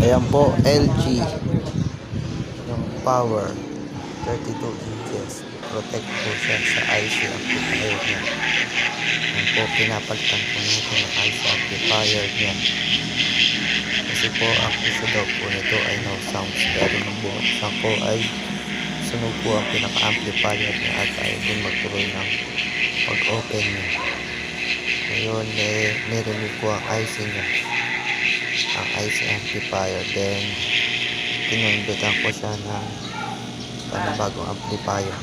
Ayan po, LG. Yung power, 32 inches. Protect po siya sa IC amplifier niya. Ayan po, pinapalitan po natin ang IC amplifier niya. Kasi po, ang issue daw po nito ay no sounds. Pero nung bumagsak po ay sunog po ang pinaka-amplifier niya at ayaw din magtuloy ng pag-open niya. Ngayon, niremove po ang IC niya. Ang IC amplifier. Then, pinundutan ko siya ng panibagong amplifier.